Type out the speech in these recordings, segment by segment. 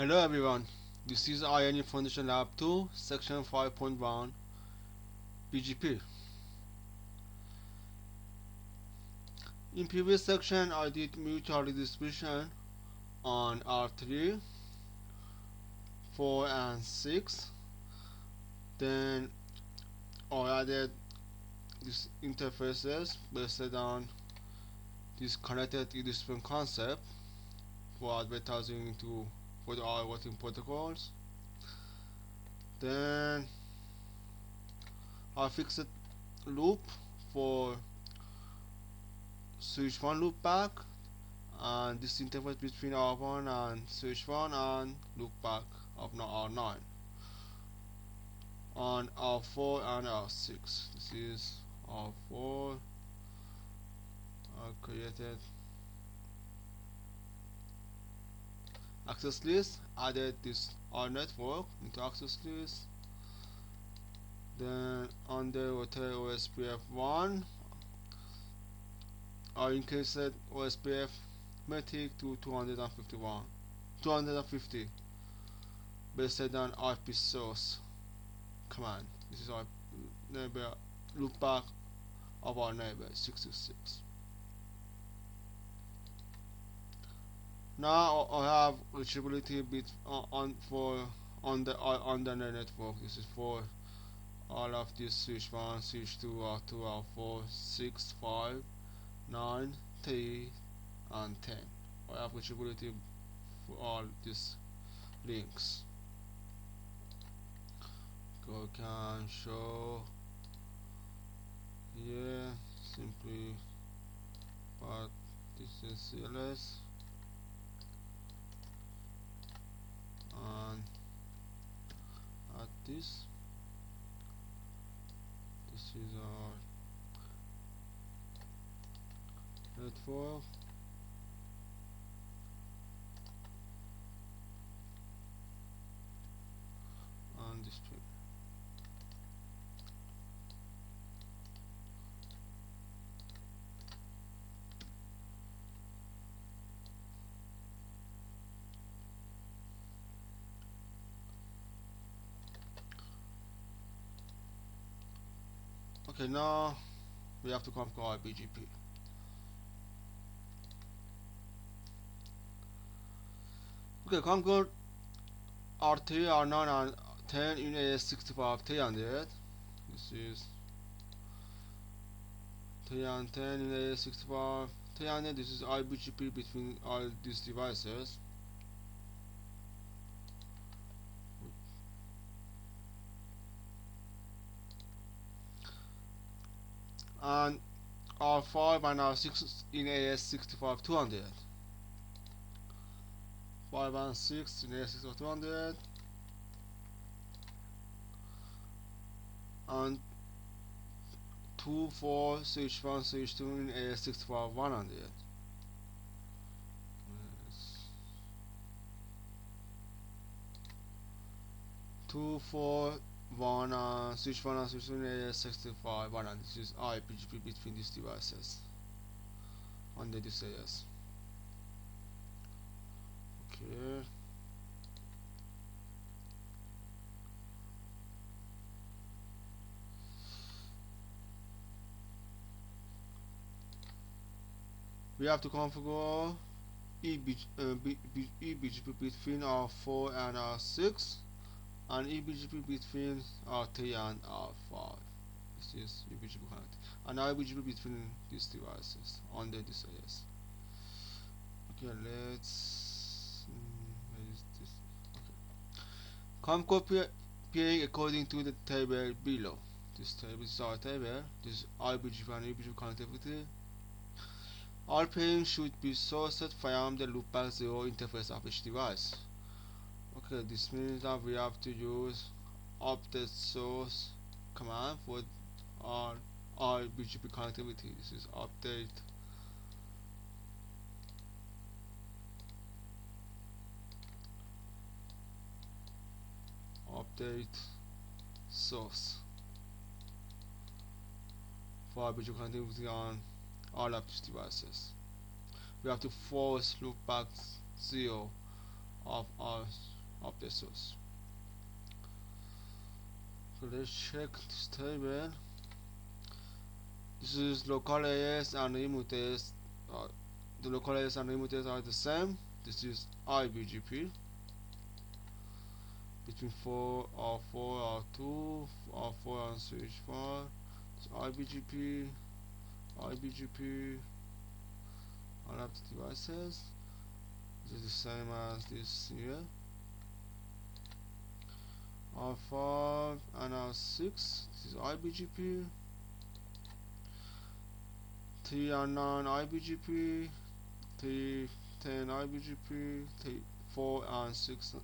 Hello everyone, this is INE Foundation Lab 2, section 5.1 BGP. In previous section I did mutual redistribution on R3, 4 and 6. Then I added these interfaces based on this connected redistribution concept for advertising for the routing protocols. Then I fixed loop for switch 1 loop back, and this interface between R1 and switch 1 and loop back of R9 on R4 and R6. This is R4. I created access list, added this R network into access list. Then under hotel OSPF 1 I increased OSPF metric to 250 based on IP source command. This is our neighbor loopback of our neighbor 666. Now I have reachability bit on the network. This is for all of these switch 1, switch 2, R2, R4, 6, 5, 9, 3, and 10. I have reachability for all these links. Go can show here simply, but this is CLS and add this. This is our network. And display. Okay, now we have to configure our BGP. Okay, configure R3, R9, and 10 in AS65 300. This is 310 in AS65 300. This is IBGP between all these devices. And R5 and R6 in AS65 200. 5 and 6 in AS65 200. And 2, 4, switch 1, switch 2 in AS65 100. 2, 4, 1, switch 1 and switch 2 in AS65 100. This is IBGP between these devices under this AS. Okay. We have to configure eBGP between R4 and R6 and eBGP between R3 and R5. This is eBGP connect, and iBGP between these devices under this AS. Okay, let's where is this? Okay. Configure pairing according to the table below. This table is our table. This is iBGP and eBGP connectivity. All pairing should be sourced from the loopback 0 interface of each device. Okay, this means that we have to use update source command for our BGP connectivity. This is update source for our BGP connectivity on all of these devices. We have to force loopback 0 of the source. So let's check this table. This is local AS and remote AS. The local AS and remote AS are the same. This is IBGP between 4 R4 R2 R4 and switch 4. It's IBGP all of the devices. This is the same as this here. R5 and R6. This is IBGP. 3 and 9 IBGP. 3 10 IBGP. 3 4 and 6.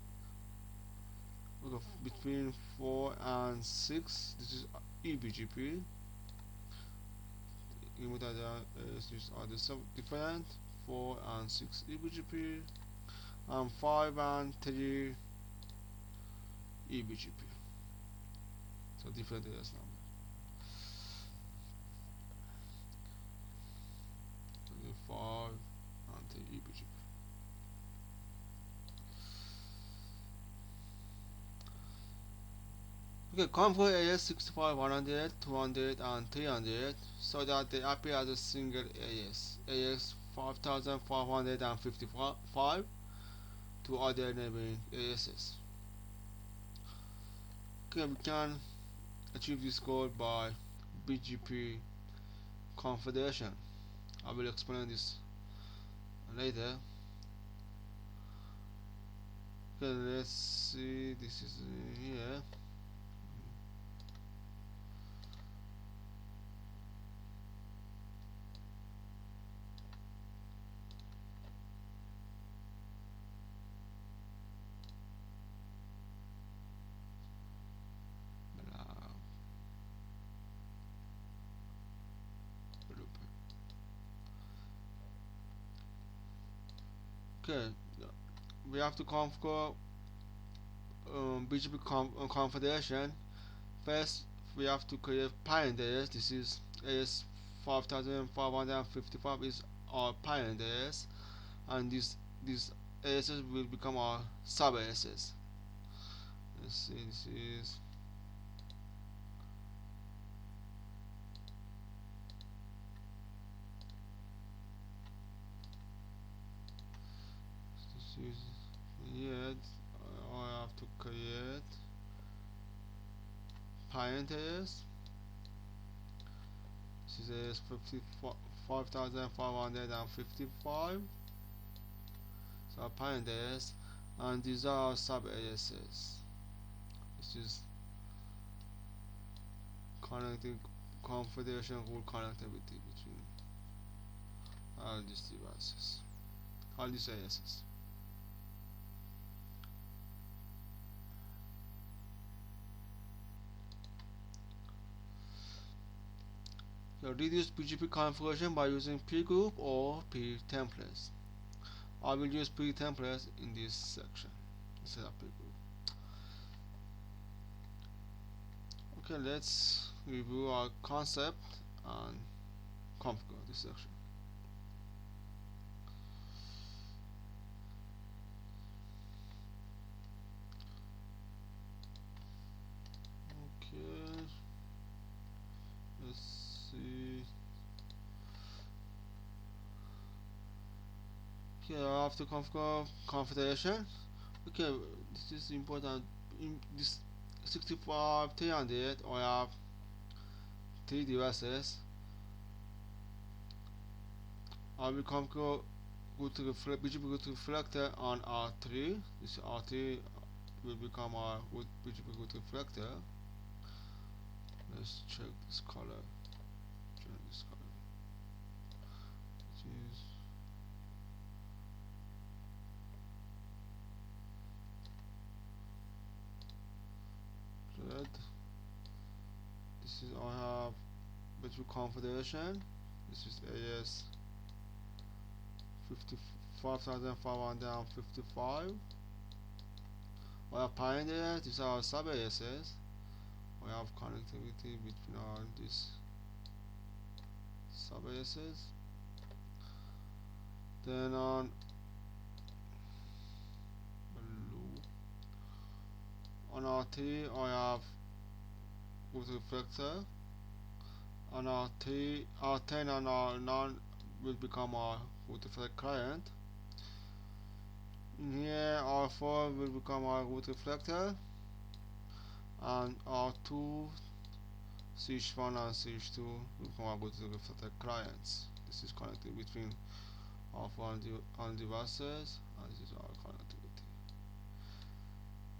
Okay, between 4 and 6. This is EBGP. Even that are the different 4 and 6 EBGP and 5 and 3 EBGP. So different AS number. So 5 and 3 EBGP. Okay, configure AS 65, 100, 200 and 300 so that they appear as a single AS 5555 to other neighboring ASs. Okay, we can achieve this goal by BGP Confederation. I will explain this later. Okay, let's see, this is here. Okay, we have to configure BGP Confederation. First, we have to create parent AS. This is AS 5555 is our parent AS, and this ASs will become our sub ASs. Let's see, this is yet I have to create parent AS. This is AS 5555. So our parent AS, and these are our sub ASs. This is connecting configuration rule connectivity between all these devices, all these ASs. So reduce BGP configuration by using P-group or P-templates. I will use P-templates in this section instead of P-group. Okay, let's review our concept and configure this section. Okay, let's see. Okay, I have to configure configuration. Okay, this is important. In this 65 300, I have 3 devices. I will configure BGP Route Reflector on R3. This R3 will become our BGP Route Reflector. Let's check this color. Change this color. Which is red. This is I have BGP Confederation. This is AS 5555. I have Pioneer. These are sub ASs. We have connectivity between all these sub ASs. Then on on R3 I have route reflector. On R3, R10 and R9 will become our route reflector client. In here R4 will become our route reflector, and R2, CH1 and CH2 will become our route reflector clients. This is connected between R4 and devices, and this is our connectivity.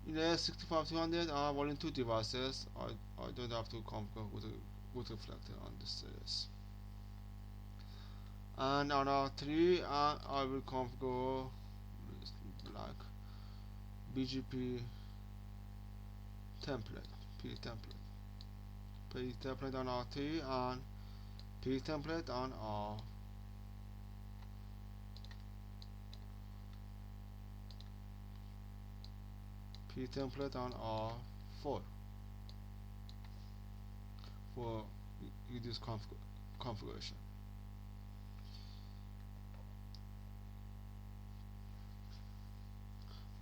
In the 65200 I have only two devices. I don't have to configure route reflector on this series. And on R3 I will configure like BGP template, P template on R3 and P template on R. P template on R4 for this configuration.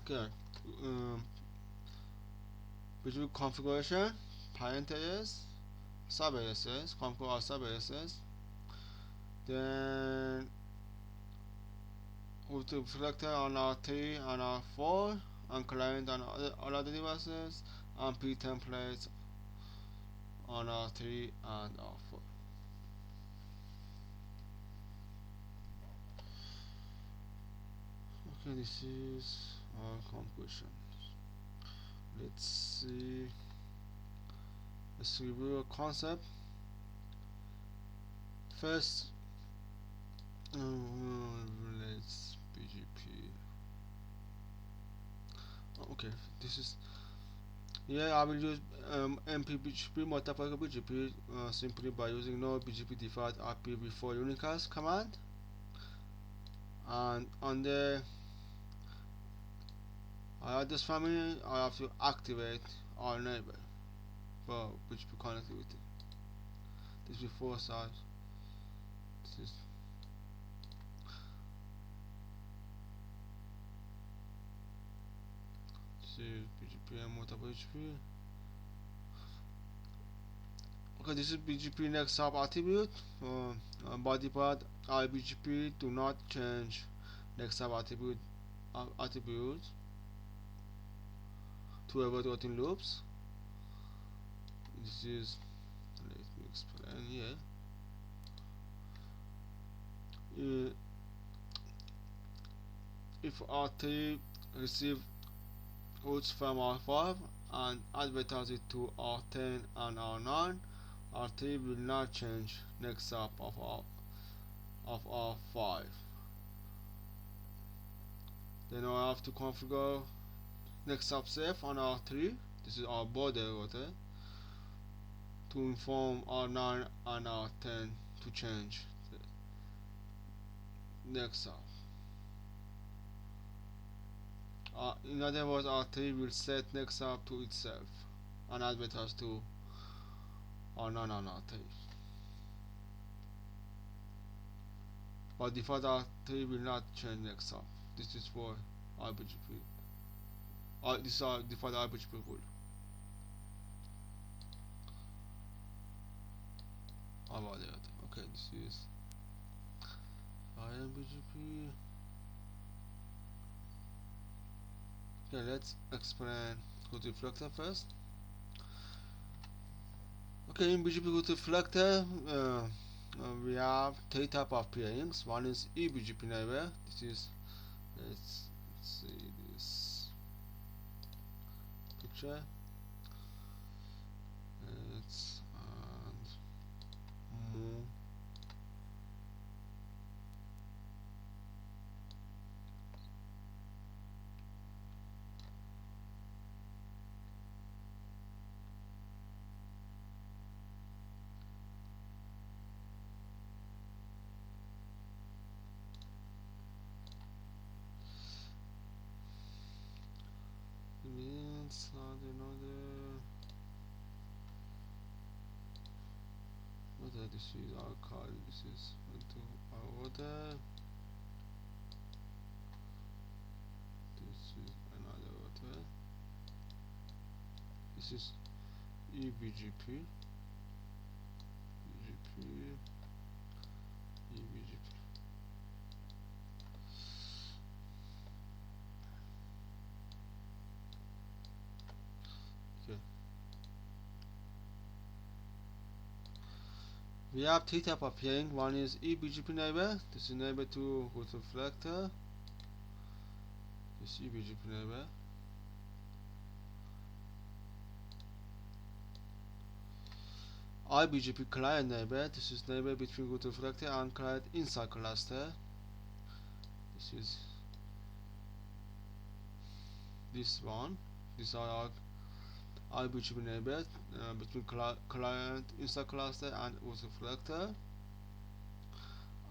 Okay, BGP configuration, parent AS, sub ASS, configure our sub ASS, then route reflector on R3 and R4, and client on all other devices, and P templates on R3 and R4. Okay, this is our conclusion. Let's see. Let's review a concept. First, let's BGP. Okay, this is. Yeah, I will use MPBGP multiple BGP simply by using no BGP default IPv4 unicast command, and on the this family I have to activate our neighbor for BGP connectivity. This before size. This is BGP and multiple BGP. Okay, this is BGP next sub attribute. By default, IBGP do not change next sub attributes to avoid routing loops. This is, let me explain here. If R3 receive routes from R5 and advertise it to R10 and R9, R3 will not change next up of R5. Then I have to configure next up safe on R3. This is our border router, to inform R9 and R10 to change the next up. In other words, R3 will set next up to itself and advertise to R9 and R3. By default, R3 will not change next up. This is for IBGP. This is our default IBGP rule. How about that? Okay, this is IBGP. Okay, let's explain route reflector first. Okay, in BGP Route Reflector, we have three types of peerings. One is eBGP neighbor. This is, let's see this picture. It's move. It's not another. What this is our call. This is into our order. This is another order. This is eBGP, eBGP. Okay. We have three types of peering. One is eBGP neighbor. This is neighbor to route reflector. This eBGP neighbor. IBGP client neighbor. This is neighbor between route reflector and client inside cluster. This is this one. These are our IBGP neighbors between client inside cluster and route reflector.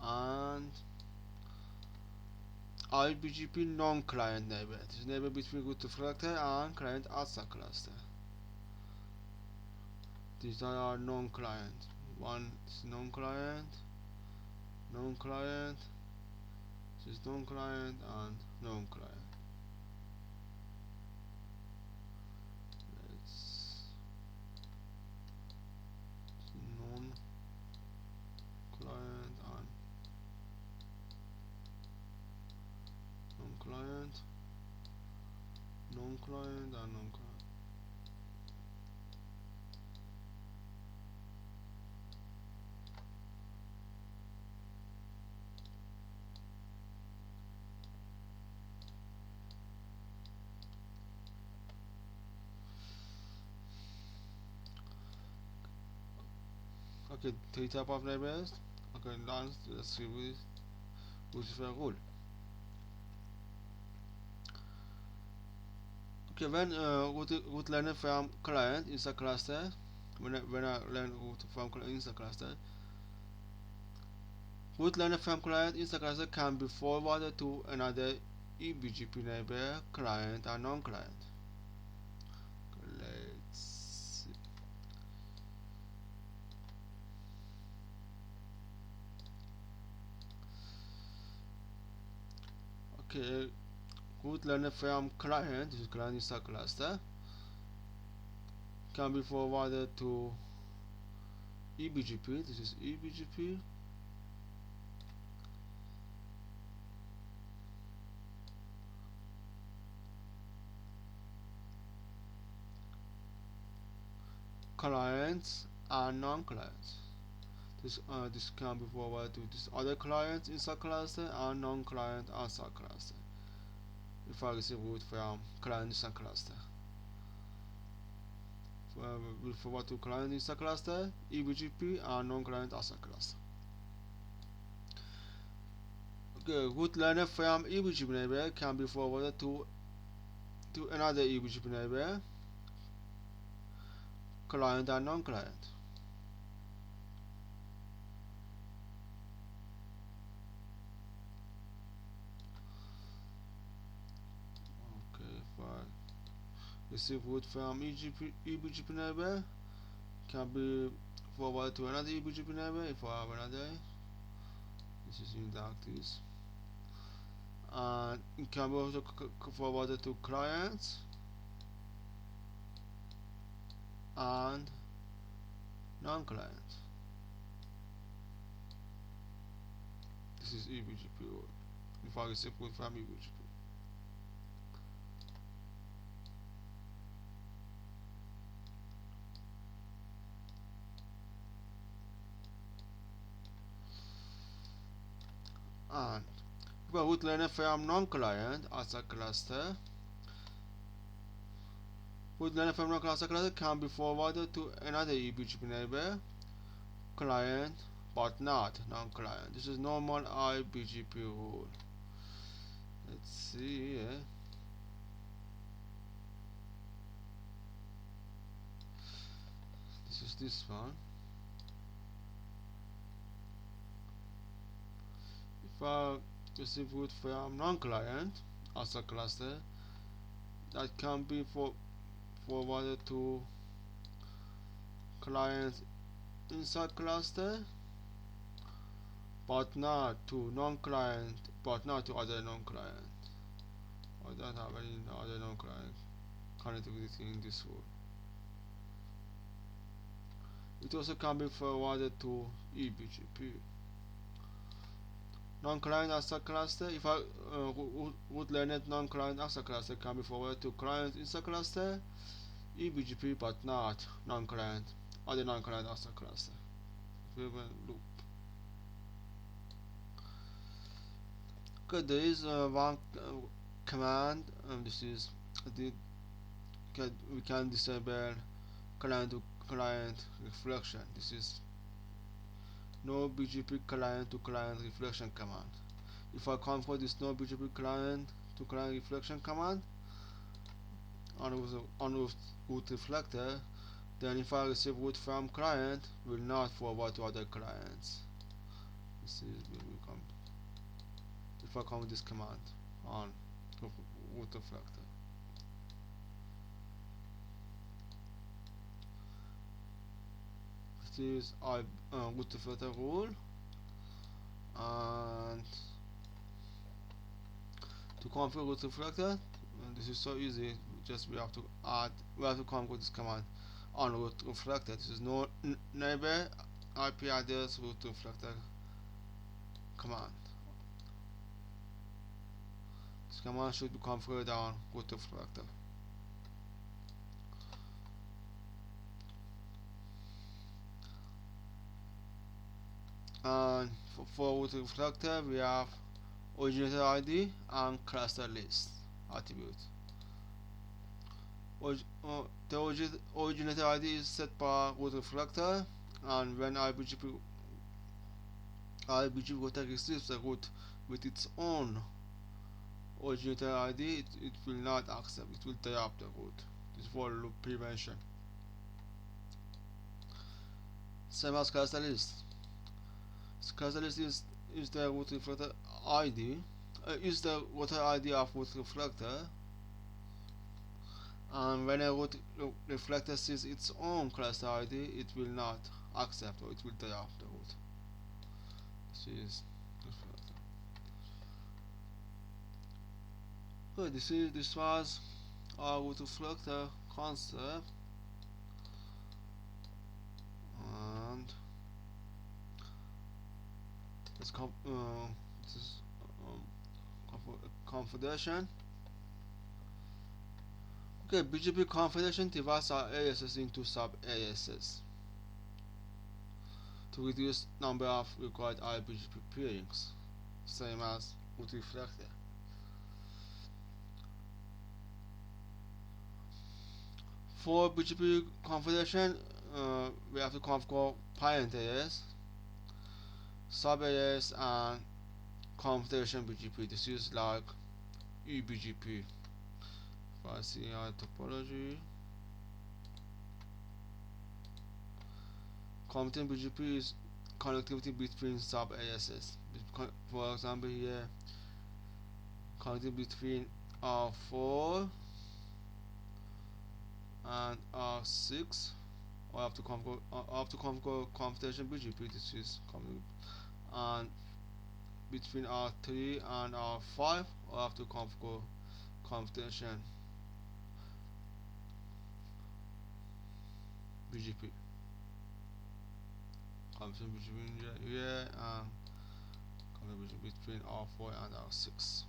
And IBGP non-client neighbor. This is neighbor between route reflector and client outside cluster. These are our non-client. One is non-client, non-client, this is non-client and non-client. Let's non-client and non-client, non-client and non-client. Okay, three type of neighbors. Okay, now let's see which is a rule. Okay, when route learner from client is a cluster, when I learn route from client is a cluster, route learner from client is a cluster can be forwarded to another eBGP neighbor, client and non-client. Let's see. Okay, route learner from client, this is client is a cluster, can be forwarded to eBGP, this is eBGP, clients and non-clients. This can be forwarded to this other clients inside cluster and non-client outside cluster. If I receive route from client inside cluster, will forward to client inside cluster, eBGP and non-client outside cluster. Okay, route learner from eBGP neighbor can be forwarded to another eBGP neighbor, client and non-client. Okay, if I receive route from eBGP neighbor, can be forwarded to another eBGP neighbor if I have another. This is in this. And it can be also forwarded to clients and non-clients. This is eBGP if I receive route from eBGP. And if a route learner from non-client as a cluster, route learner from non-cluster cluster can be forwarded to another eBGP neighbor, client, but not non-client. This is normal IBGP rule. Let's see here. This is this one. If I receive route from non-client as a cluster, that can be forwarded to clients inside cluster, but not to non-client, but not to other non-client. I don't have any other non-client connectivity in this rule. It also can be forwarded to eBGP. Non-client ASA cluster. If I would learn it, non-client ASA cluster can be forwarded to client INSA cluster, eBGP, but not non-client or the non-client ASA cluster. Loop. Okay, there is one command. This is the we can disable client to client reflection. This is no BGP client to client reflection command. If I configure this no BGP client to client reflection command on route reflector, then if I receive route from client, will not forward to other clients. This is if I come with this command on route reflector. This is our route reflector rule, and to configure route reflector, this is so easy. Just we have to configure this command on route reflector. This is no neighbor IP address route reflector command. This command should be configured on route reflector. And for route reflector, we have originator ID and cluster list attributes. The originator ID is set by route reflector, and when IBGP router receives a route with its own originator ID, it will not accept, it will interrupt the route. This is for loop prevention. Same as cluster list. Cluster list is the route reflector ID, is the router ID of route reflector, and when a route reflector sees its own cluster ID, it will not accept or it will interrupt the route. This is reflector. Good. This was our route reflector concept, and this is Confederation. Okay, BGP Confederation divides our ASs into sub-ASs to reduce number of required IBGP peerings, same as route reflector. For BGP Confederation, we have to configure parent AS, sub-AS, and Confederation BGP. This is like eBGP. If I see our topology, Confederation BGP is connectivity between sub-ASs. For example, here, connectivity between R4 and R6. I have to configure Confederation BGP. This is and between R3 and R5, I have to configure Confederation BGP. Confederation BGP here and Confederation between R4 and R6.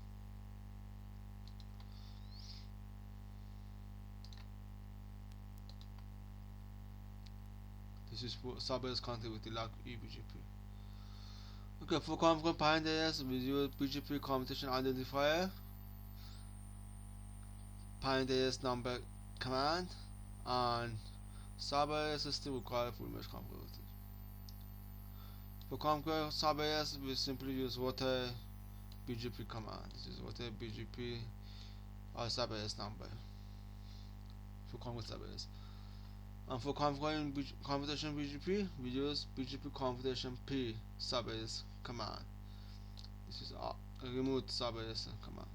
This is for sub-AS connectivity like eBGP. Okay, for configure parent AS, we use BGP communication identifier, parent AS number command, and sub-AS is still required for mesh configurability. For configure sub-AS, we simply use router BGP command. This is router BGP sub-AS number for configure sub-AS. And for configuring Confederation BGP, we use BGP Confederation P sub-AS command. This is a remote sub-AS command.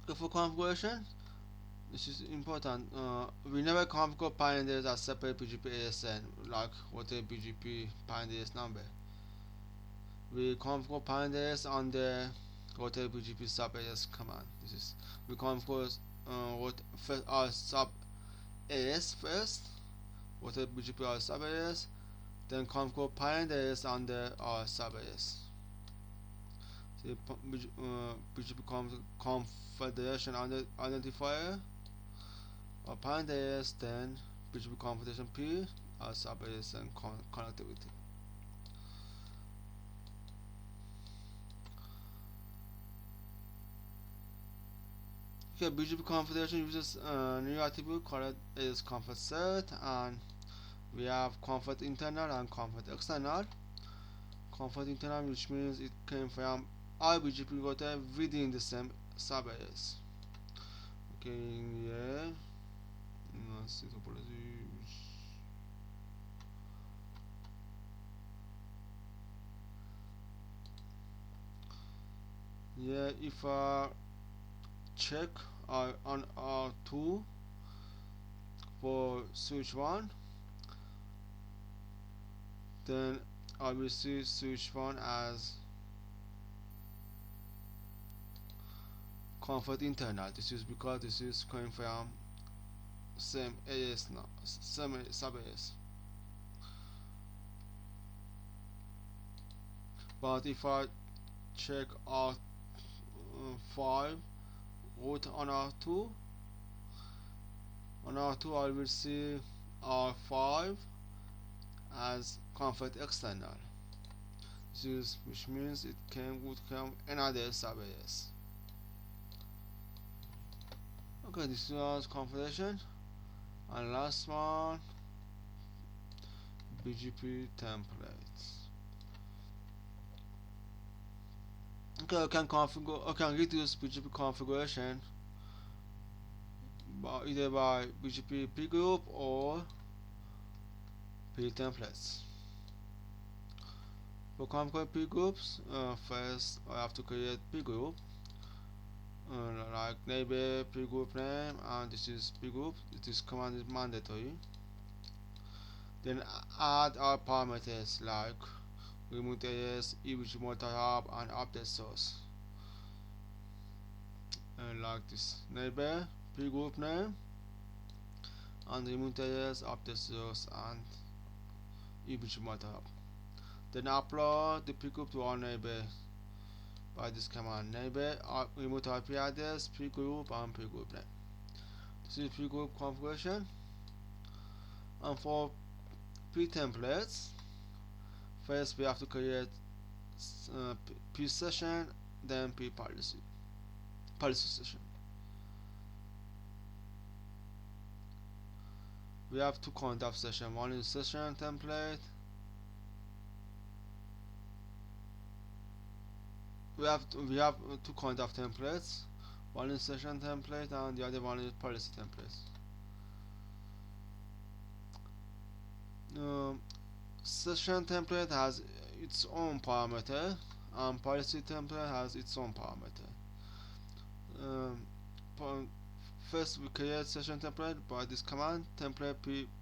Okay, for configuration, this is important. We never configure parent AS as separate BGP ASN like router BGP parent AS number. We configure parent AS on the router BGP sub-AS command. This is we configure what first sub AS first, what a BGP sub AS, then configure parent AS under sub AS. So BGP Confederation identifier or parent AS, then BGP Confederation P sub AS and connectivity. Okay, BGP Confederation uses a new attribute called is comfort set, and we have comfort internal and comfort external. Comfort internal, which means it came from all BGP router within the same sub AS. Okay, yeah. Nossa, topologies. Yeah, if I check on R2 for switch 1, then I will see switch 1 as comfort internal. This is because this is coming from same AS now, same sub AS. But if I check R5 route on R2, I will see R5 as comfort external. This is, which means it would come another sub AS. Okay, this was configuration, and last one, BGP templates. Okay, I can reduce BGP configuration either by BGP P group or P templates. For configure P groups, first I have to create P group, like neighbor P group name, and this is P group. This command is mandatory. Then add our parameters like remote AS, EBG multi-hub, and update source. Like this neighbor P group name, and remote AS, update source, and EBG multi-hub. Then upload the P group to our neighbor by this command neighbor remote IP address, P group, and P group name. This is P group configuration. And for P templates, first we have to create P session, then P policy session. We have two kind of session. One is session template. We have two kind of templates. One is session template, and the other one is policy templates. Session template has its own parameter, and policy template has its own parameter. First, we create session template by this command template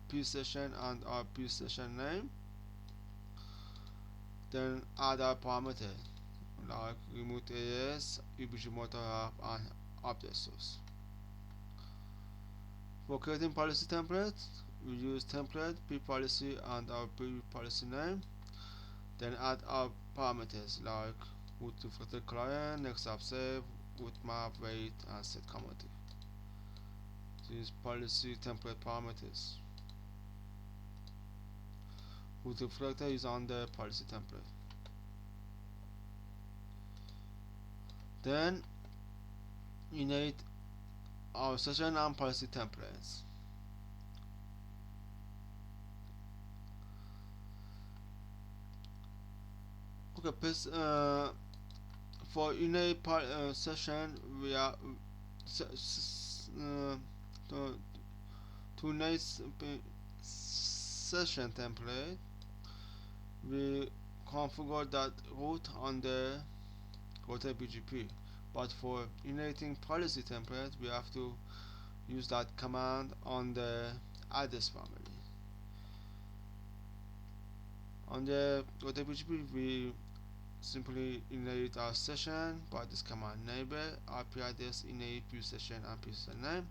p session and our p session name. Then add our parameter like remote AS, EBG multi-hub, and update source. For creating policy template, we use template p policy and our p policy name. Then add our parameters like route reflector client, next app save, route map, weight, and set commodity. These policy template parameters. Route reflector is on the policy template. Then init our session and policy templates. Okay, for init session, we are to init session template, we configure that route on the router BGP. But for initiating policy template, we have to use that command on the address family. On the router BGP, we simply init our session by this command neighbor IP address init view session and session name.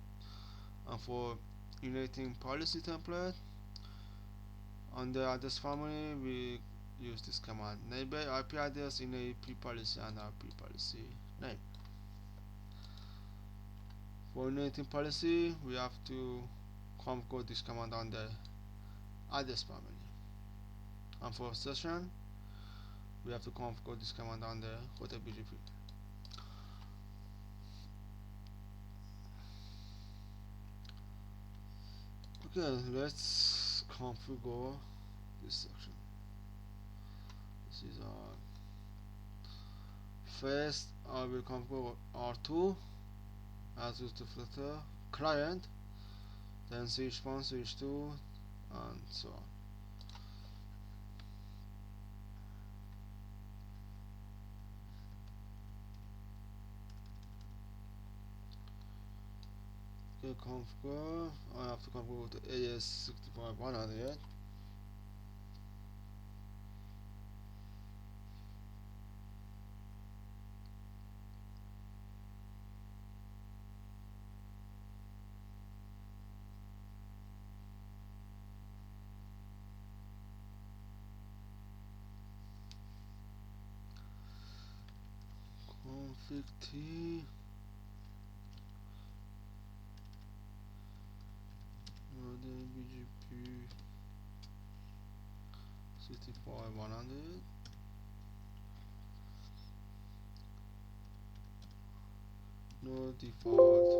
And for initiating policy template on the address family, we use this command neighbor IP address init p policy and IP policy name. For initiating policy, we have to configure this command on the address family, and for session, we have to configure this command on the hotel BGP. Okay, let's configure this section. This is our first. I will configure R2 as route reflector client, then switch 1, switch 2, and so on. Okay, configure. I have to configure the AS65100. Config T. Then BGP 65100. No default.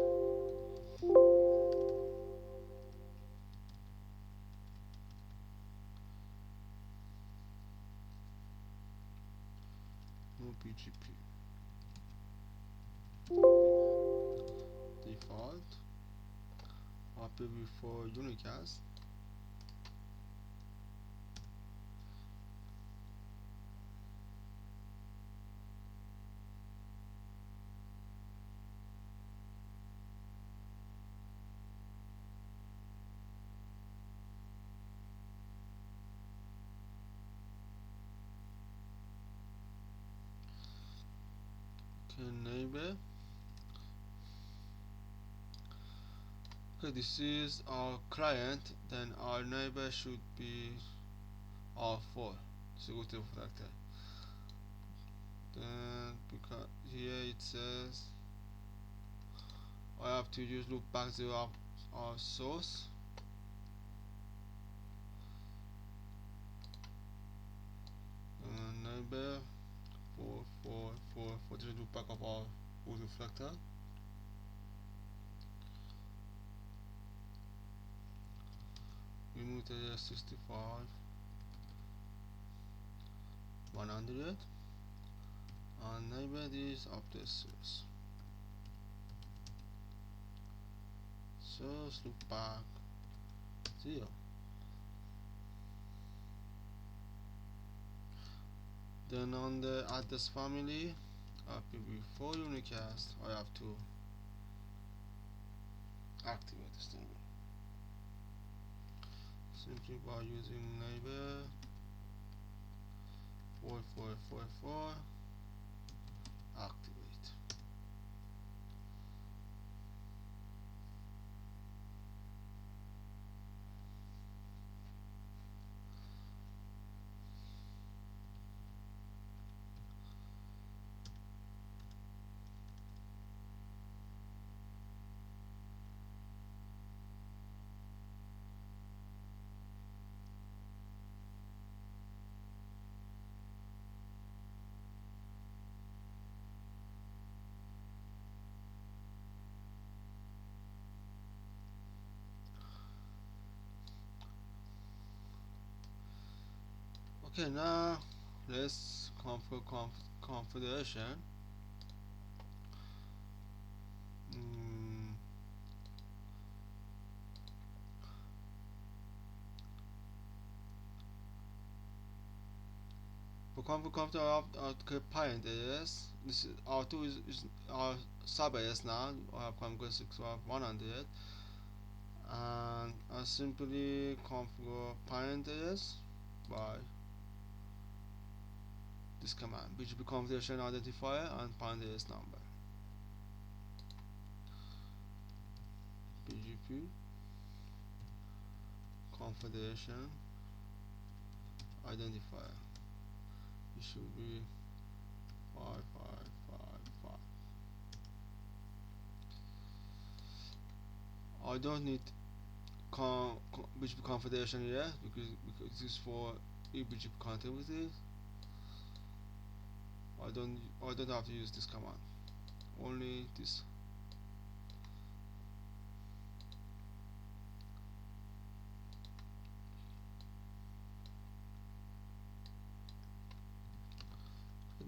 No BGP. Default. IPv4 unicast. Okay, neighbor. Okay, this is our client, then our neighbor should be R4 security reflector. Then because here it says I have to use loopback 0 our source. Neighbor 444 for the loopback of our route reflector. Remove the 65 100 and neighbor is update source. Source loopback 0. Then on the address family IPv4 unicast, I have to activate this thing simply by using neighbor 4444 activate. Okay, now let's configure configuration. For configure our parent is this is R2 is our sub AS now. I have configure 65100 and I simply configure parent AS by this command BGP Confederation identifier and _s number. BGP Confederation identifier. It should be 5555. I don't need BGP Confederation here because this is for eBGP connectivity. I don't have to use this command. Only this.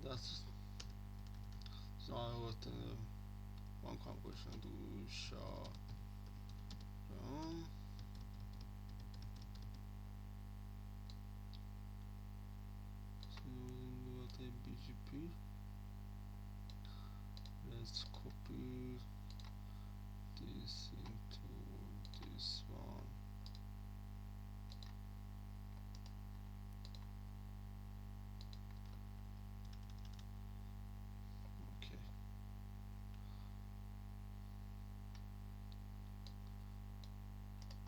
That's so I got one configuration to show. So BGP. Let's copy this into this one. Okay.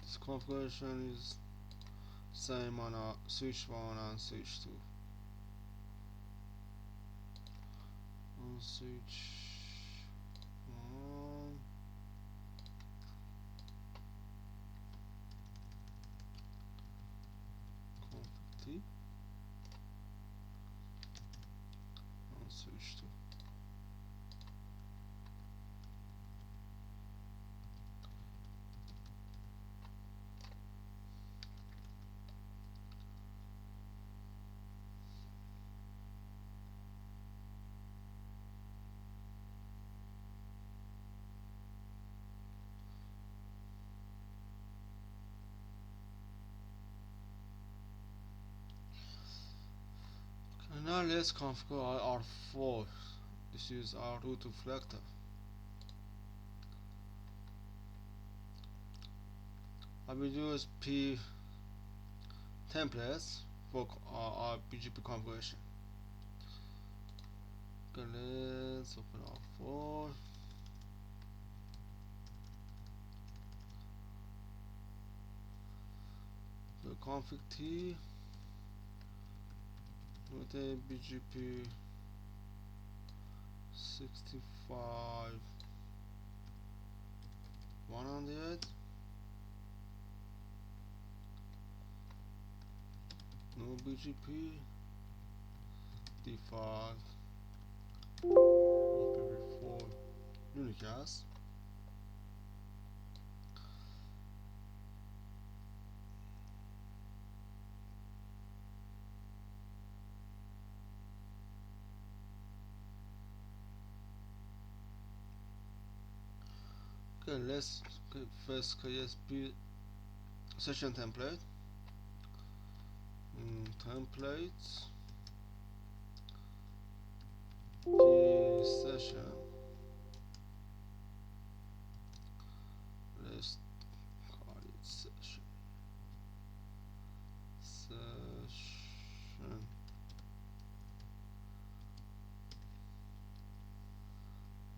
This configuration is same on switch 1 and switch 2. On switch 1, config T, on switch 2. And now let's configure our R4. This is our route reflector. I will use P templates for our BGP configuration. Okay, let's open R4. The config T with a BGP 65 100. No BGP default IPv4 unicast. Okay, let's first create session template. Templates P session. Let's call it session.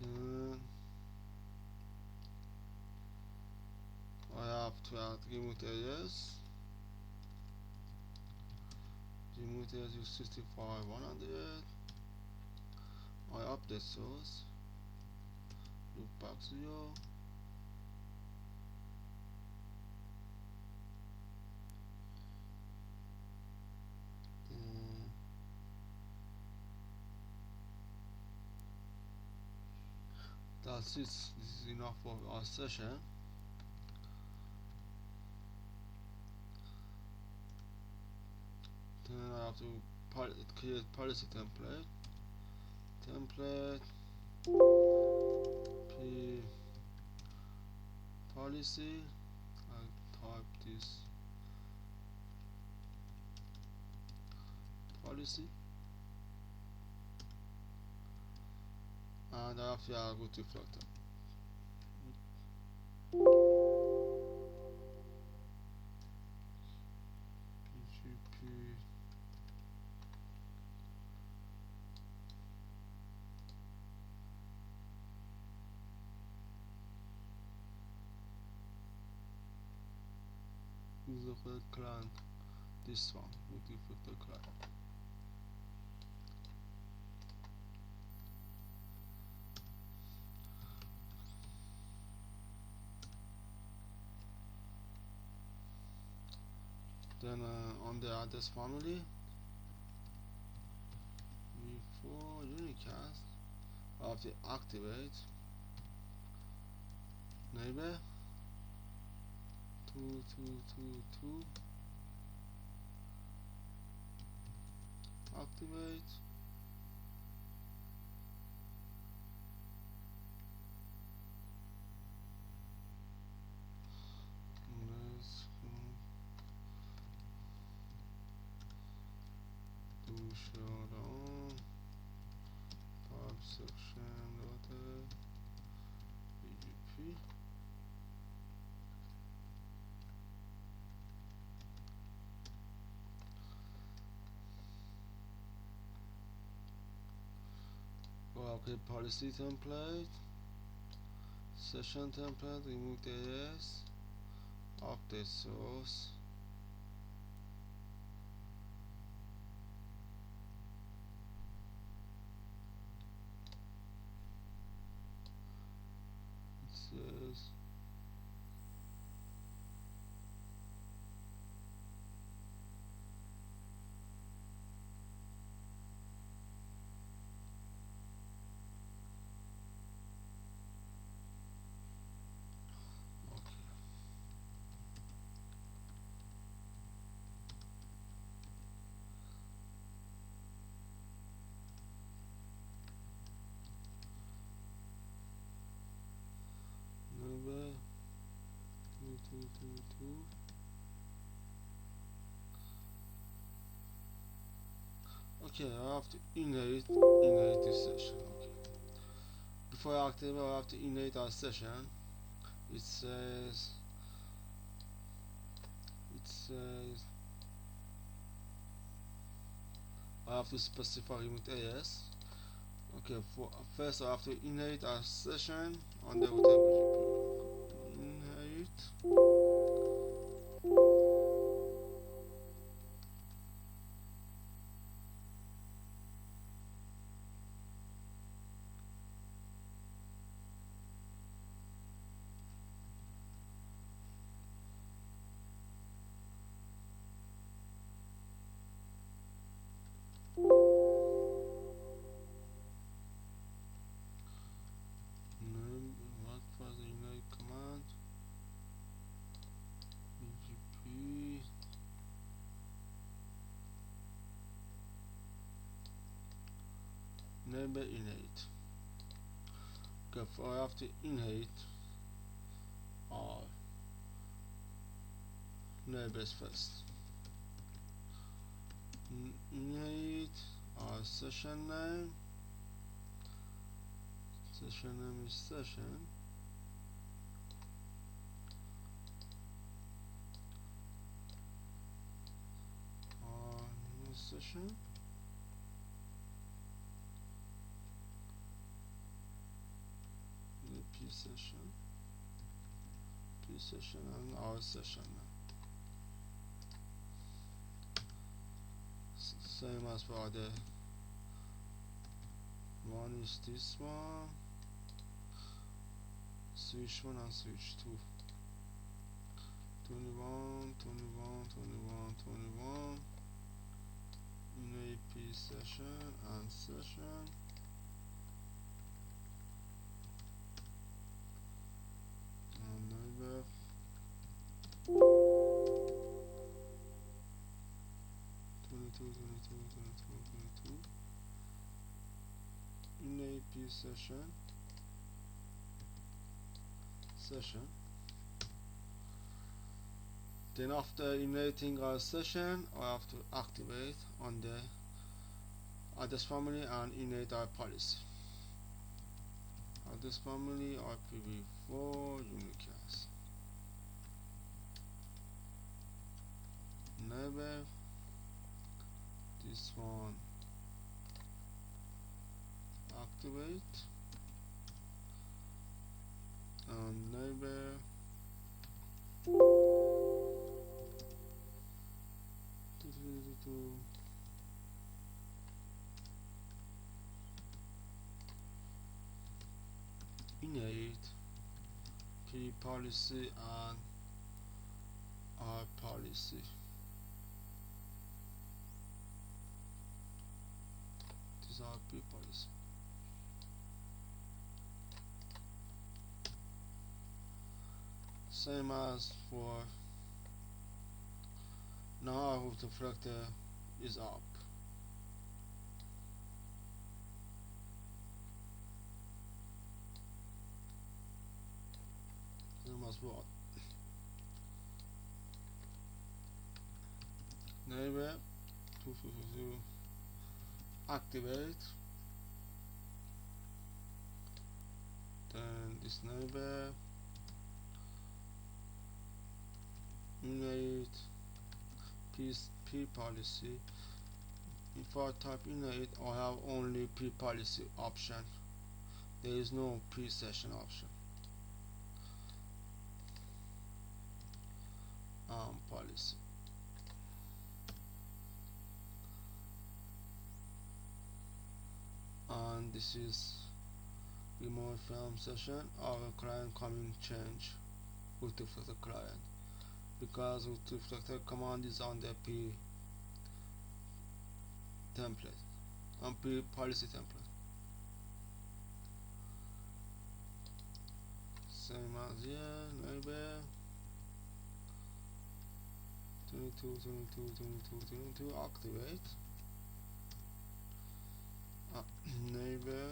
And I have to add remote areas. Remote areas is 65 100. I update source. Loopback 0. That's it. This is enough for our session. Then I have to create policy template. Template P policy. I type this policy, and I have to add route reflector. BGP the client. This one, Route Reflector client. Then on the address family, before unicast, I have to activate neighbor 2222, activate. Let's do showdown tab section dot BGP. Okay, policy template, session template, remove the AS, update source. It says number 2222. Okay, I have to inherit this session. Okay. Before I activate, I have to inherit our session. It says I have to specify remove AS. Okay, for first I have to inherit our session on the router BGP. Inherit. What was the inherit command? BGP neighbor inherit. Okay, I have to inherit our neighbors first. Inherit our session name. Session name is session. Our new session. The P session and our session name. Same as for the one is this one, switch 1 and switch 2. 21, 21, 21, 21. In AP session and session. And neighbor. 22, 22, 22, 22. In AP session. Then after initiating our session, I have to activate on the address family and init our policy. Address family IPv4 unicast. Neighbor, this one activate, and neighbor init p policy and r policy. These are p policy. Same as for now. Our route reflector is up. Same as what? Neighbor 252 activate. Then this neighbor init p policy. If I type init, I have only p policy option. There is no p session option. Policy. And this is remote film session. Our client coming change route reflector client, because route reflector command is on the p template, on p policy template. Same as here, neighbor 22 activate. Neighbor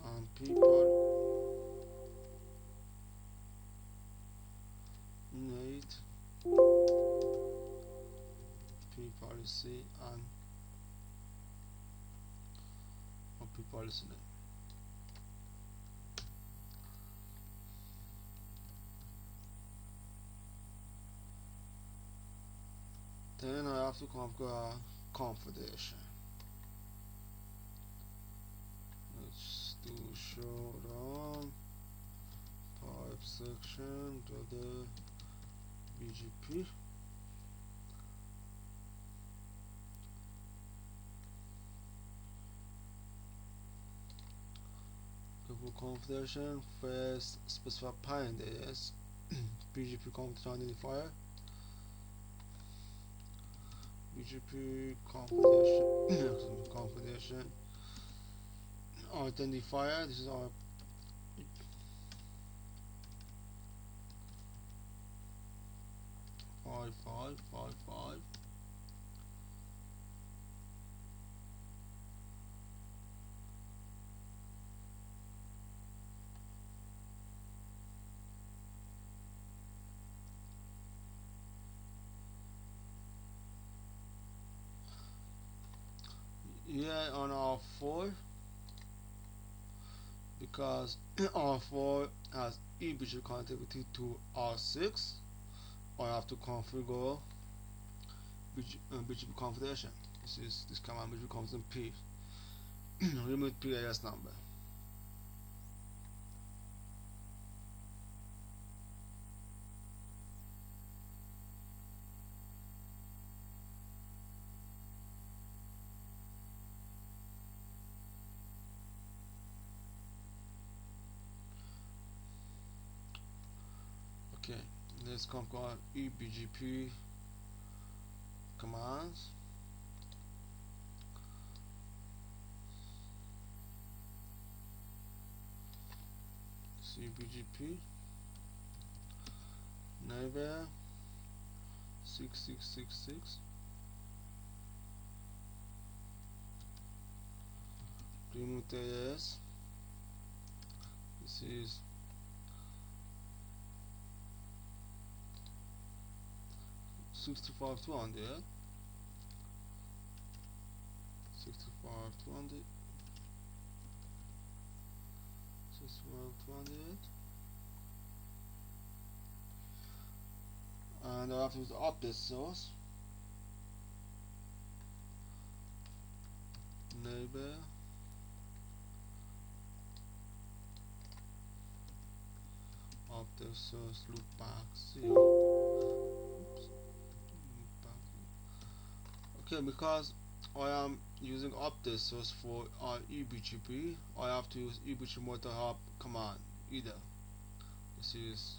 and people init p policy and p policy name. Then I have to configure Confederation. Let's do show run pipe section to the BGP. Confederation first specify pioneers BGP Confederation identifier. BGP Confederation Confederation identifier. This is our five. Here on R4, because R4 has eBGP connectivity to R6, I have to configure BGP Confederation. This command BGP Confederation P. Remove PAS number. Okay, let's configure eBGP commands. eBGP neighbor 6666 remove AS. This is 65,200 65,200 and I have to use the update source neighbor update source loopback 0. Okay, because I am using update source for eBGP. I have to use eBGP multi-hop command either. This is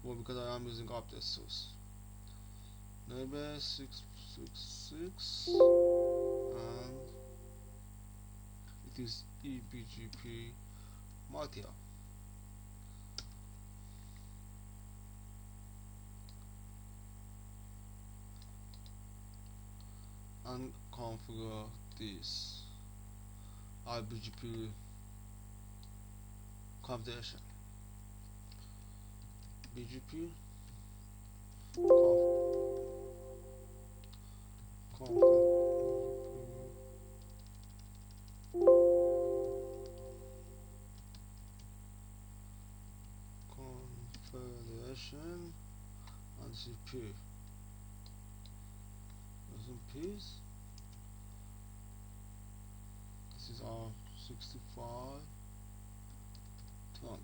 well because I am using update source. Neighbor 666 and it is eBGP multi-hop. And configure this BGP Confederation. BGP Confederation and CP. Piece. This is our 65 20.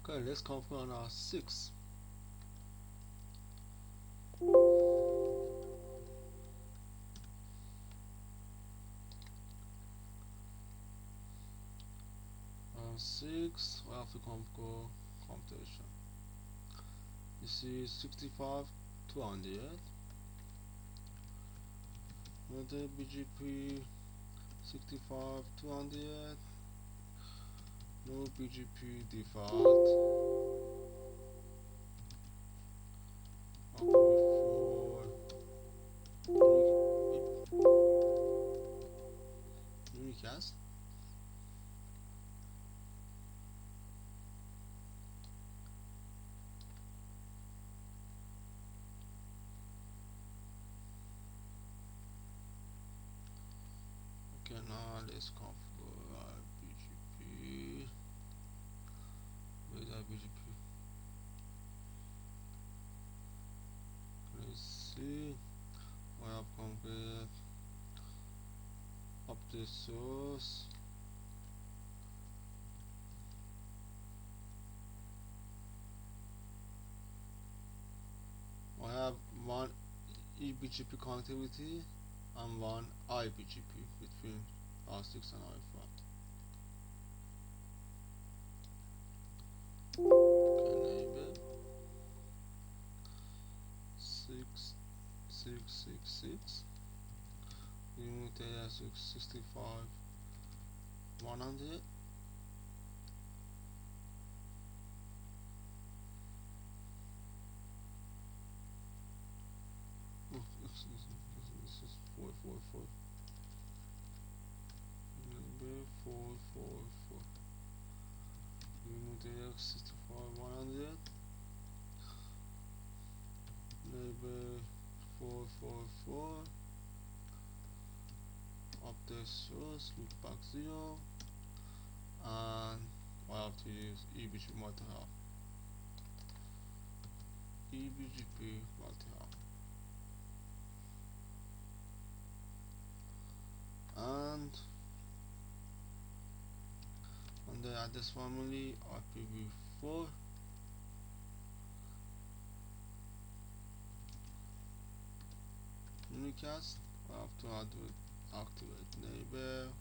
Okay, let's configure on our 6. On 6, we have to configure computation. This is 65 200. Another BGP 65 200. No BGP default. Unicast. Okay, now let's configure our BGP. Where's our BGP? Let's see. I have configured update source. I have one eBGP connectivity and one iBGP between R6 and R5. Okay, enable 6666. Remove data 665 100. Oh, this is 444. Number 444. Remove data 65 100. Neighbor 444. Update source loopback 0, and I have to use eBGP multi-hop. eBGP multi-hop. And on the address family IPv4 unicast. I have to activate neighbor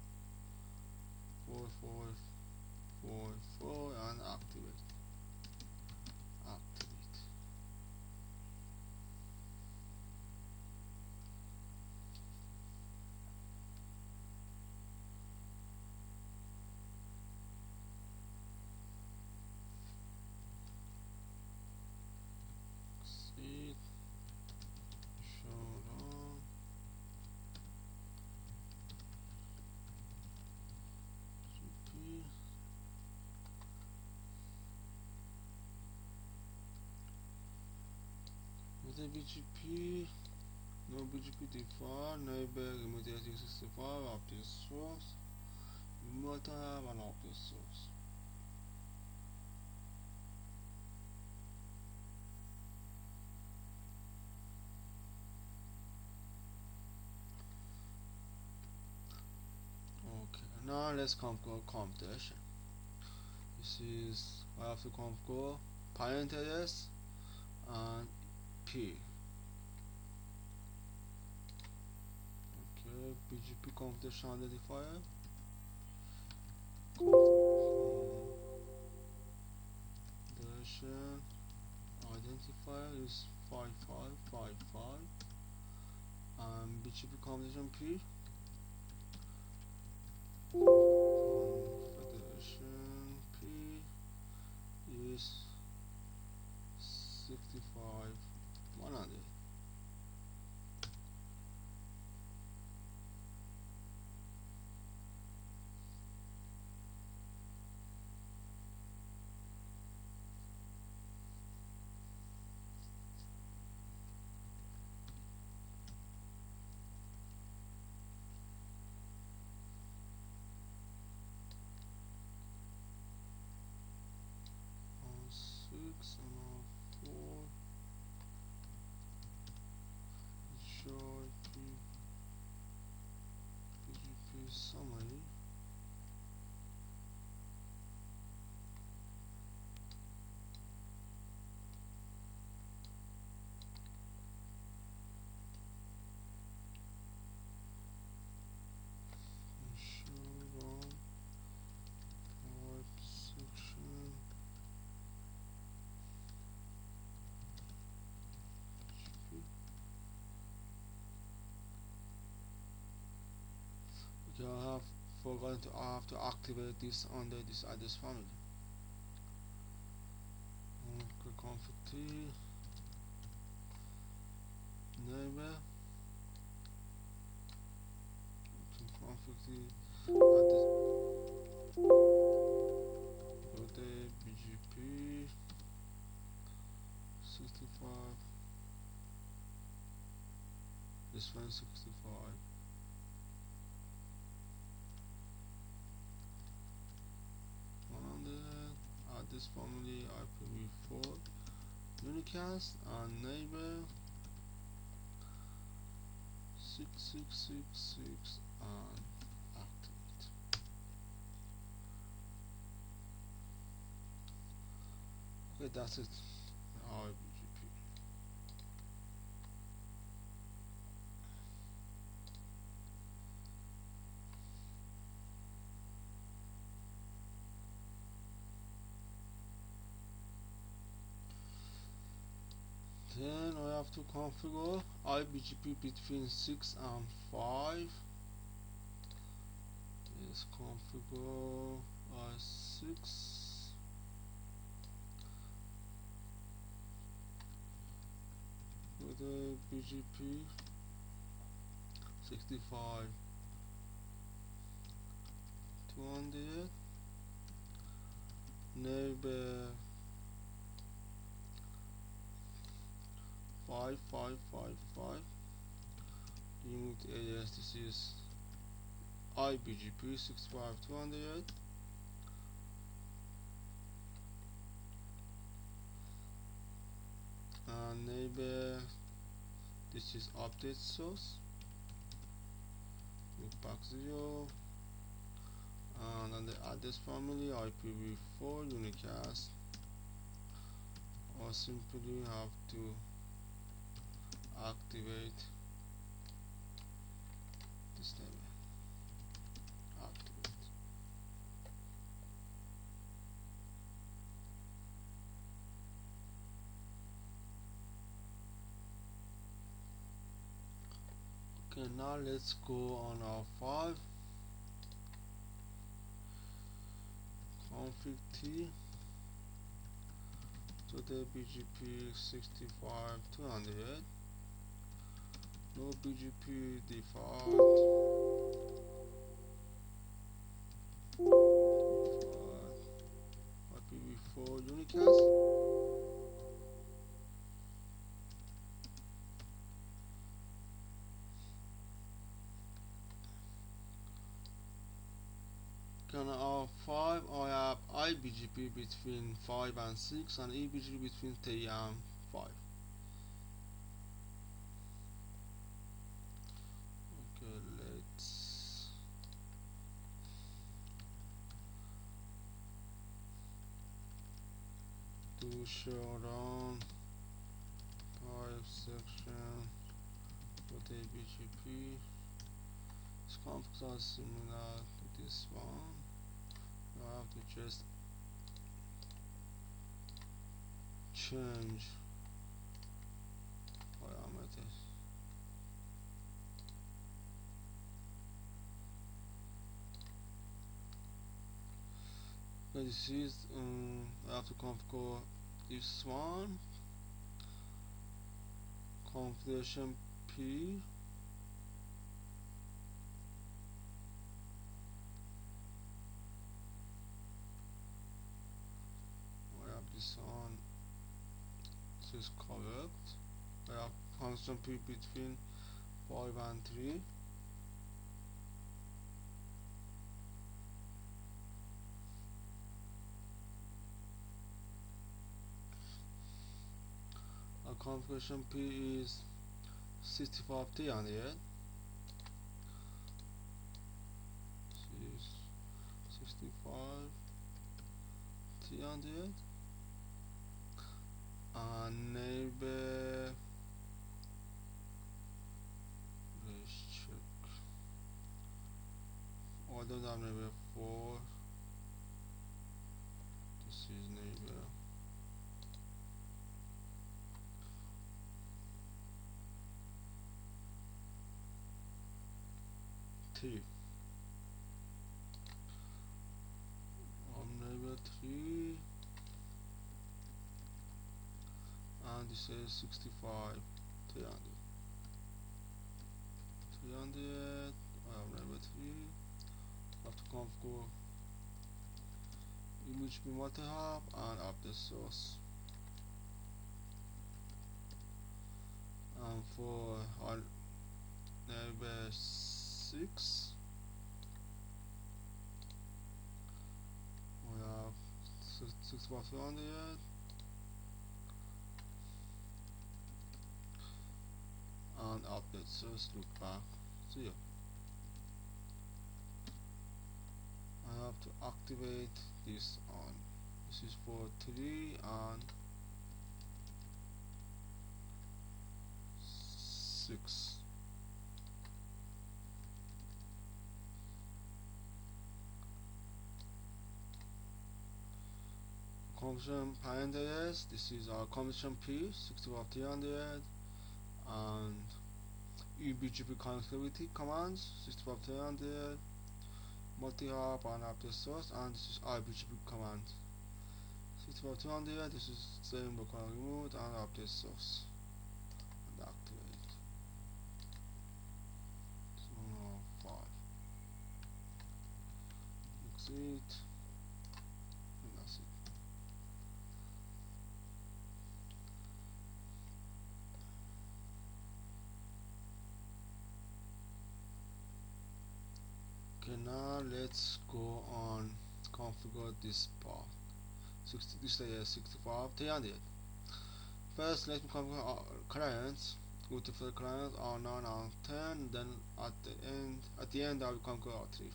4444 and activate. See, show on. the BGP, no BGP default, neighbor remote 65 of this source, remote one of this source. Okay, now let's configure computation. This is I have to configure parent address and P. Okay, BGP computation identifier. Configuration identifier is 5555 and BGP computation P. Confederation P is 65 100. On 6 and on 4 show BGP summary. Show on pipe section BGP. Okay, I have forgotten to activate this under this address family. Okay, config T neighbor. Okay, config T address for the BGP 65. This one 65. On the address family IPv4 unicast and neighbor 6666 and activate. Okay, that's it. Our BGP. Then I have to configure IBGP between 6 and 5. Let's configure I6 for the BGP 65 200 neighbor 5555 remote address. This is IBGP 65200 and neighbor. This is update source loopback 0 and on the address family IPv4 unicast, or simply have to activate this neighbor. Activate. Okay, now let's go on our 5 config T to the BGP 65200. No BGP default. IPv4 unicast. can 5 I have IBGP between 5 and 6 and EBGP between 3 and 5. Okay, let's do show around 5 section for the BGP. These configs are similar to this one. I have to just change parameters. Okay, this is I have to configure this one. Configuration P. I have this one. This is correct. I have configuration P between 5 and 3. Our configuration P is 65,300. This is 65,300. And neighbor, let's check. I don't have neighbor 4. This is neighbor 3. Neighbor 3, and this is 65, 300. 300. I have neighbor 3. I have to configure image bin multi-hop and update source. And for our neighbor 6, we have 65,300 and update source look back 0. I have to activate this on. This is for 3 and 6. Conversion parameters. This is our conversion P 65,300 and UBGP connectivity commands 65,300, multi-hop and update source, and this is IBGP command 65,200. This is same local remote and update source and activate. So 5. Exit. And that's it. Okay, now let's go on configure this part. This layer 65,300. First, let me configure our clients. Go to the client R9 and 10. Then at the end, I will configure R3.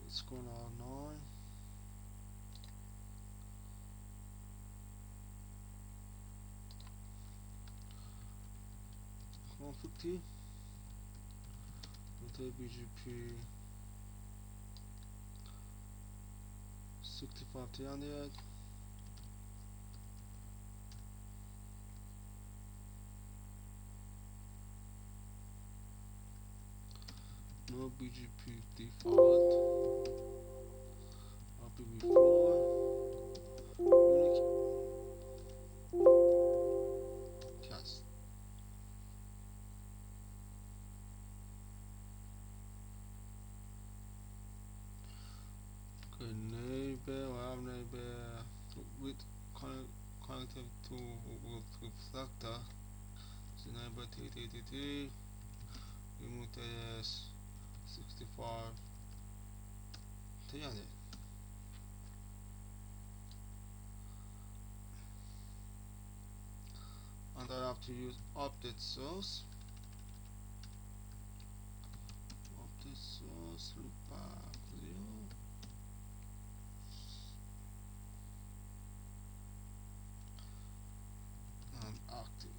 Let's go now R9. Config T. Go to BGP 65,300. No BGP default. IPv4. Unique cast. Okay, neighbor. I have neighbor with connected to Route Reflector. So neighbor 333. Remote AS 65. yani. And I have to use update source. Update source loopback 0 and activate.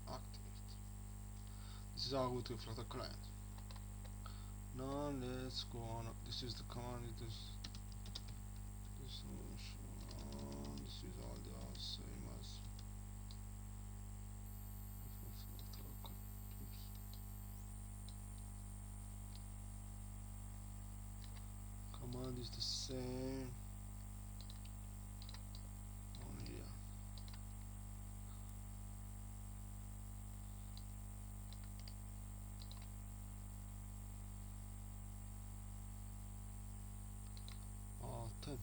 Activate. This is our route reflector client. Now let's go on. This is the command. This is all the same as command is the same on here. R10.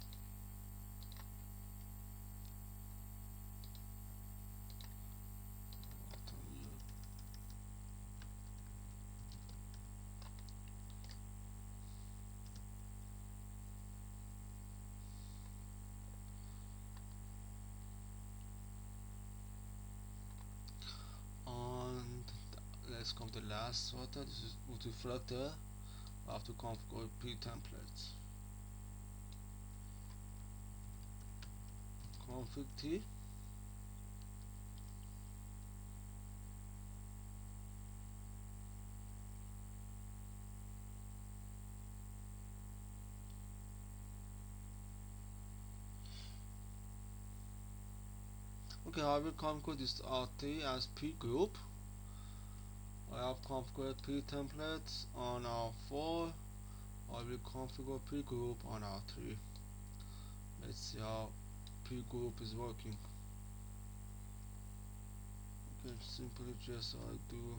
And let's come to the last sorter. This is route reflector. I have to configure pre-templates. Config T. Okay, I will configure this RT as P group. I have configured P templates on R4. I will configure P group on R3. Let's see how P group is working. Okay, simply just I do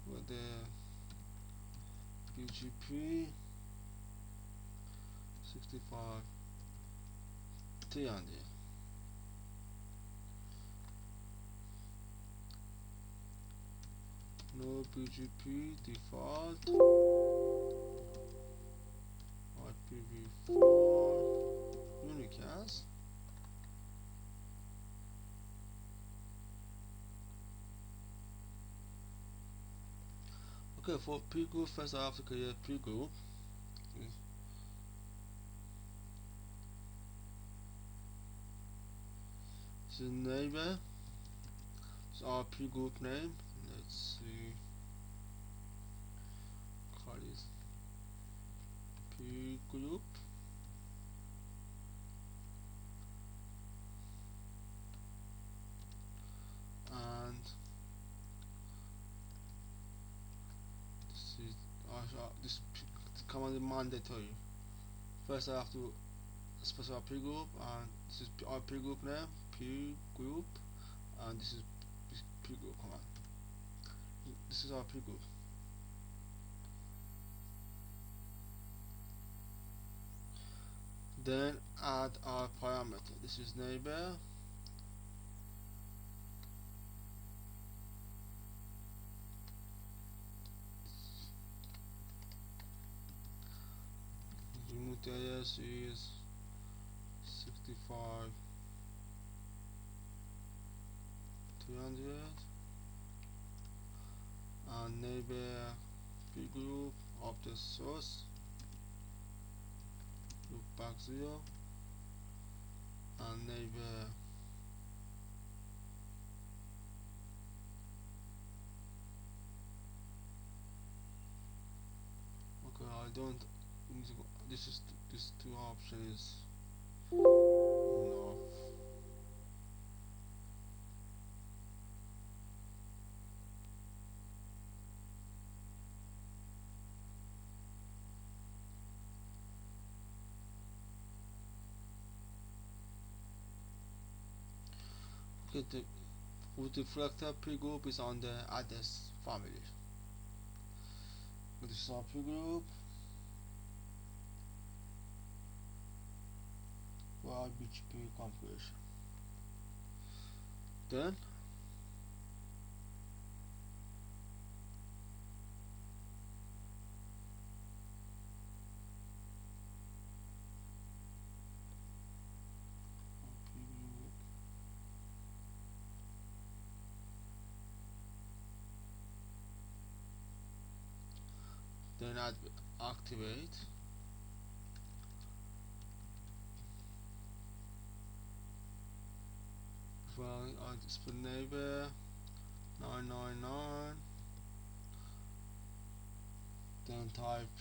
with the BGP 65 T on there. No BGP default IPv4 unicast. Okay, for P group first I have to create P group. Okay. This is neighbor. It's our P group name. Let's see. Call this P group. And this command is mandatory. First I have to specify P group, and this is our P group name, P group, and this is P group command. This is our P group. Then add our parameter. This is neighbor. Remote areas is 65 300, and neighbor P group of the source loopback 0, and neighbor okay, I don't need to go. This two options enough. Okay, the route reflector P group is on the address family. This is our P group. our BGP configuration. Then activate. Well, I just put neighbor 999. Then type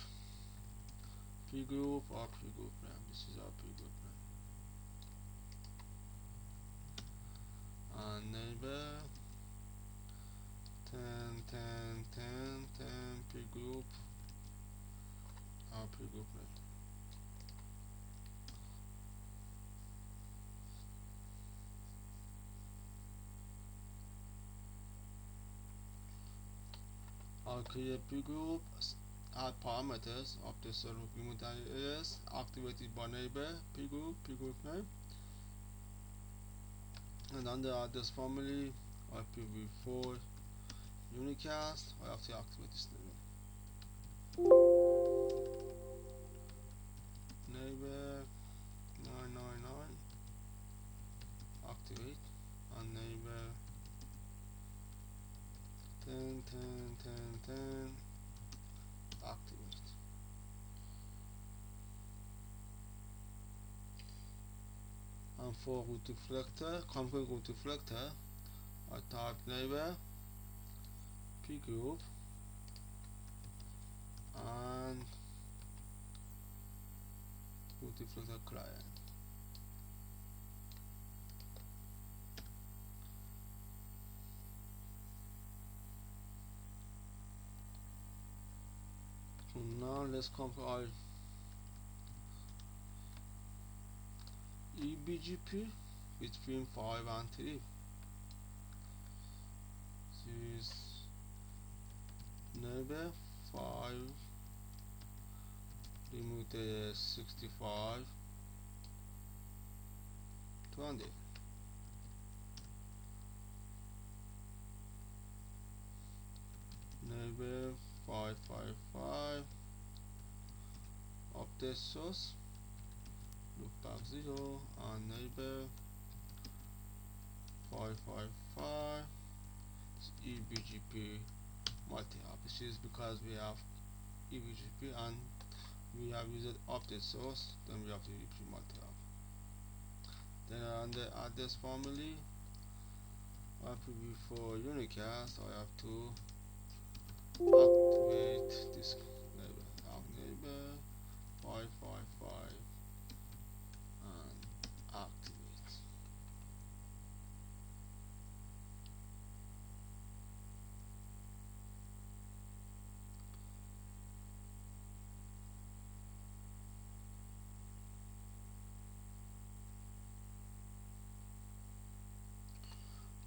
P group or P group name. This is our P group name. And neighbor 10 10 10 10 P group, our P group name. I'll create P group, add parameters of the server remote areas activated by neighbor P group name, and under address family IPv4 unicast. I have to activate this neighbor 999 activate, and neighbor 10 10 10 10 activate. And for route reflector, configure route reflector, I type neighbor P group and route reflector client. So now let's configure our eBGP between 5 and 3. This is neighbor 5 remote 65 20. Neighbor 555 update source loopback 0, and neighbor 555 eBGP multi-hop. This is because we have eBGP and we have used update source, then we have to eBGP multi-hop. Then under address family IPv4 unicast, I have to activate this neighbor. Neighbor 555 and activate.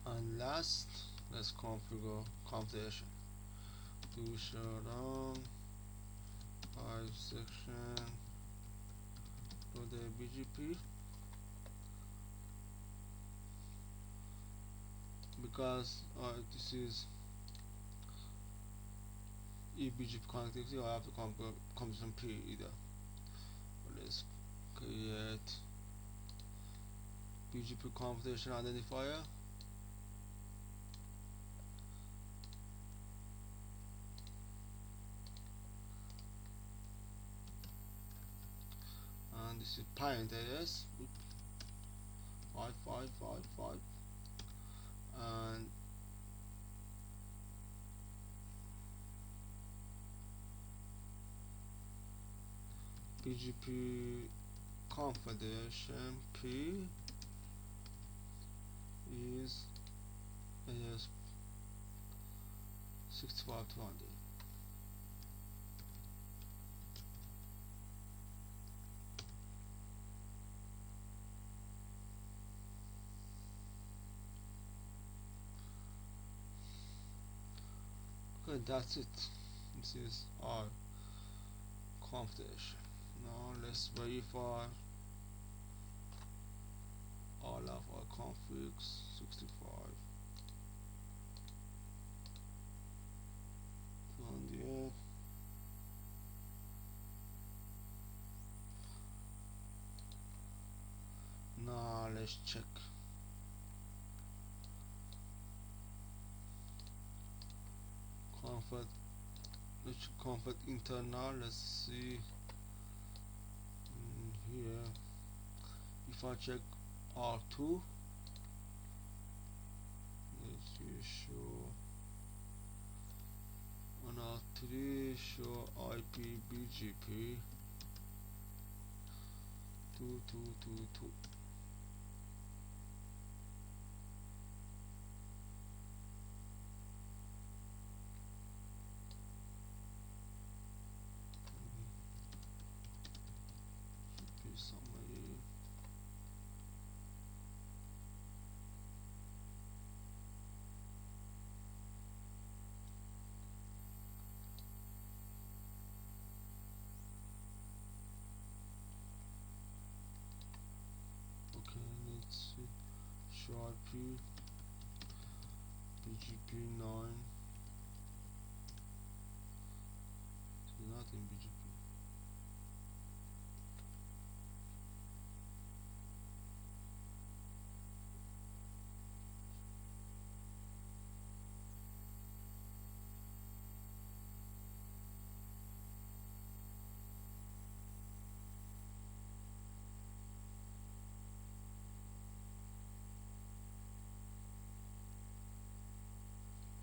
And last, let's configure configuration. Do shutdown 5 section for the BGP, because this is eBGP connectivity. I have to configuration P either. Let's create BGP Confederation identifier. And this is parent address 5555 and BGP Confederation P is AS 6520. Okay, that's it. This is our configuration. Now let's verify all of our configs 65 200. Now let's check comfort. Let's comfort internal. Let's see here. If I check R2, let's see, show on R3, show IP BGP 2222. Summary. Okay, let's see. Show IP BGP 9. It's not in BGP.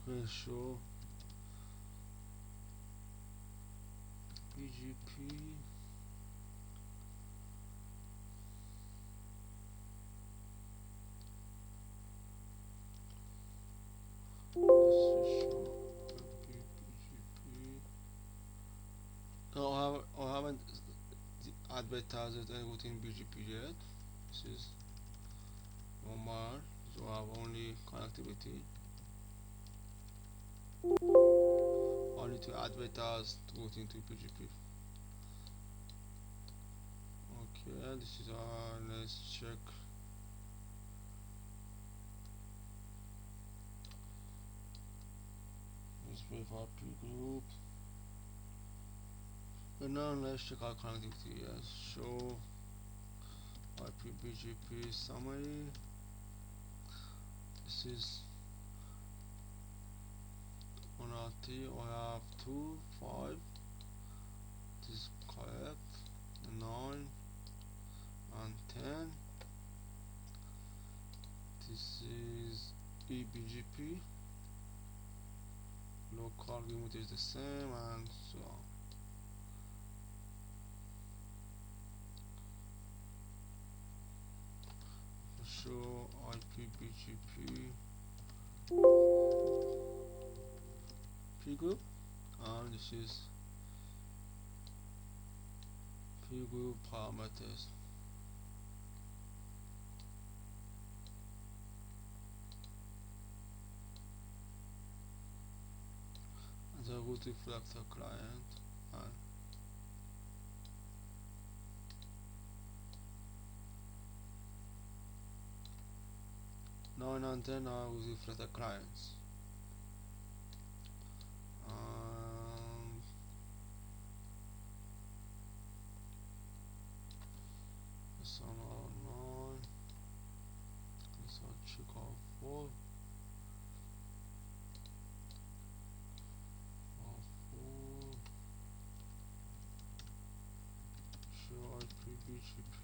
Okay, show BGP. Let's see, show IP BGP. No, I haven't advertised anything BGP yet. This is normal, so I have only connectivity. I need to advertise routing to BGP. Okay, this is let's check. Let's wait for IP group. And now let's check our connectivity. Yes, show IP BGP summary. This is on RT. I have 2, 5. This is correct. 9 and 10. This is eBGP. Local remote is the same, and so on. Show IP BGP P group, and this is P group parameters. And the route reflector client, and 9 and 10 are route reflector clients. This one are 9. This one check out 4. Show IP BGP.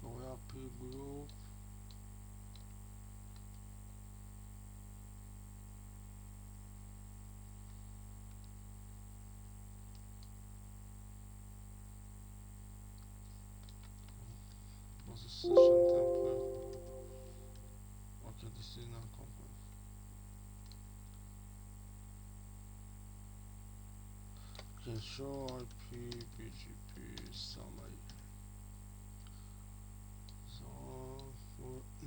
So we have P group. What's the session template? Okay, this This is not confirmed. Can show IP BGP summary. So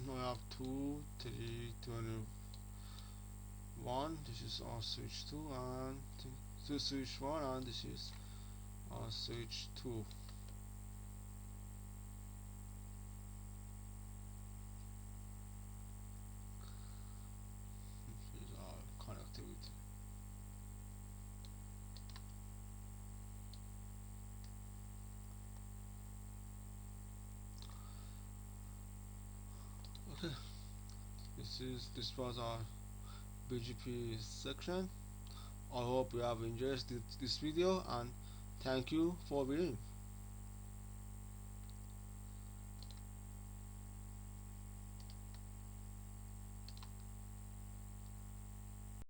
now I have 2, 3, 21. This is our switch 2 and to switch 1, and this is our switch 2. These are connectivity. Okay, this was our BGP section. I hope you have enjoyed this video, and thank you for viewing.